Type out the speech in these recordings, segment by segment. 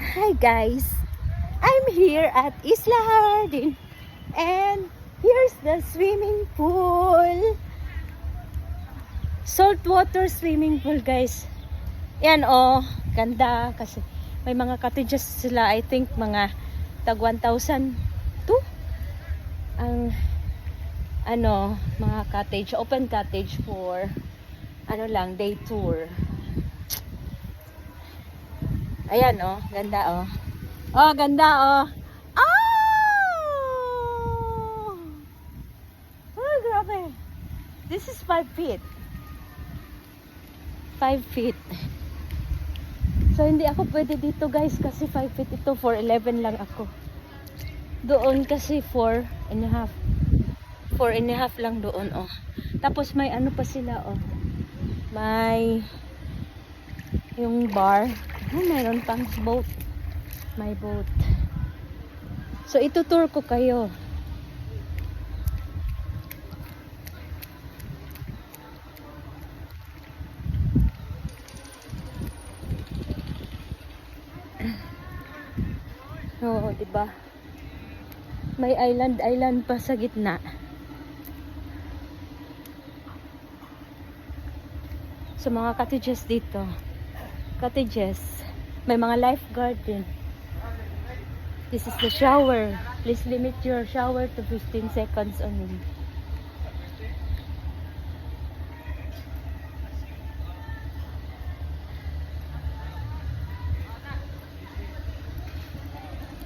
Hi guys, I'm here at Isla Hardin and here's the swimming pool. Saltwater swimming pool guys. Yan oh, ganda kasi may mga cottages sila. I think mga tag 1,000 to ang mga cottage, open cottage for lang, day tour. Ayan oh, ganda oh. Oh, ganda oh. Oh! Oh, grabe. This is 5 feet. 5 feet. So hindi ako pwede dito guys kasi 5 feet ito, 4'11" lang ako. Doon kasi 4.5. 4.5 lang doon oh. Tapos may ano pa sila oh. May yung bar. Oh, mayroon pang boat. May boat. So itutour ko kayo. Oh, 'di ba? May island pa sa gitna. So mga cottages dito. Cottages. May mga lifeguard din. This is the shower. Please limit your shower to 15 seconds only.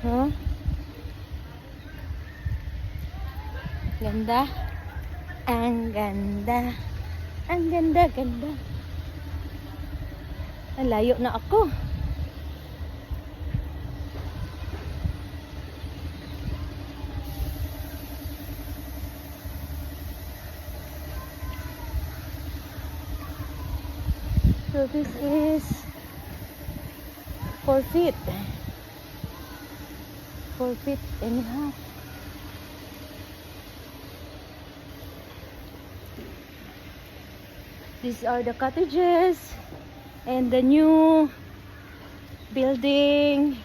Huh? Ganda. Ang ganda. Ang ganda, ganda. Ang layo na ako. So this is 4 feet. 4 feet and a half. These are the cottages and the new building.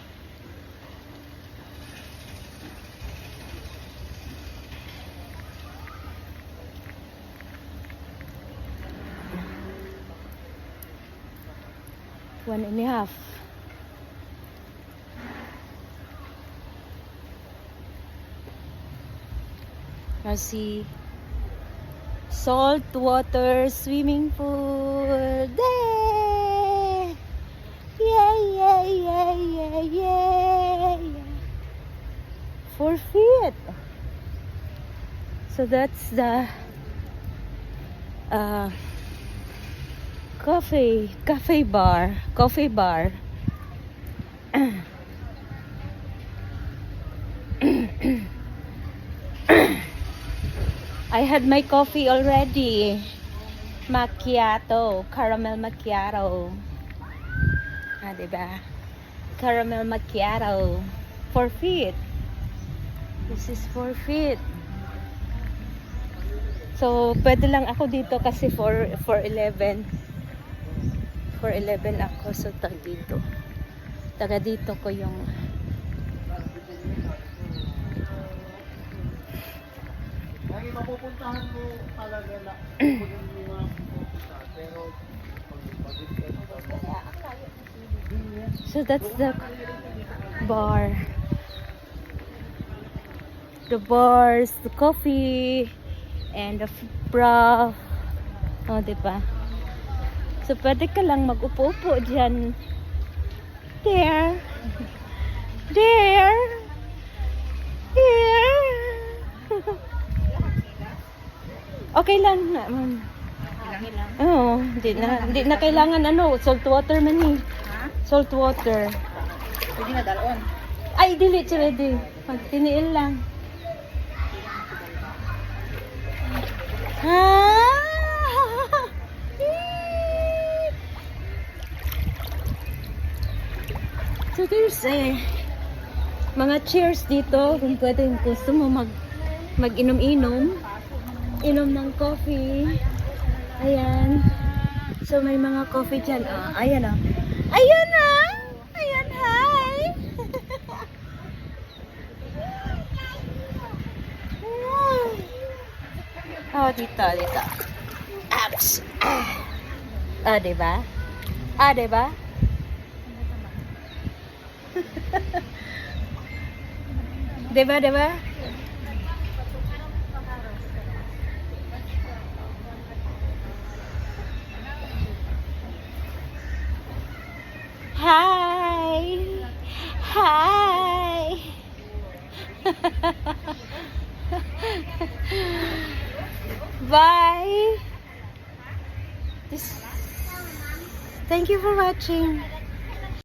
One and a half. Now see saltwater swimming pool. There! Yeah, yeah, yeah, yeah, yeah. 4 feet. So that's the coffee bar. I had my coffee already. Macchiato, caramel macchiato. Ah, diba? Caramel macchiato. 4 feet. This is 4 feet. So, pwede lang ako dito kasi 4'11". 4'11" ako. So, taga dito ko yung ang mapupuntahan mo talaga na yung mga pupunta pero so that's the bar. The bars, the coffee, and the broth. Oh, diba? So, pwede ka lang mag-upo-upo dyan. There. There. Here. Okay lang. okay lang. Oo, hindi na kailangan salt water man eh. Ha? Salt water. Pwede na dalon. Ay, dili ready. Magtiniil lang. Ha? So there's mga chairs dito kung pwedeng gusto mo mag-inom-inom. Inom ng coffee. Ayan. So may mga coffee dyan. Ayan oh. Ayan ah. Ayan, hi. dito, dito. Apps. Ah, diba? Ah, diba? Diba, diba? Hi! Hi! Bye! Thank you for watching.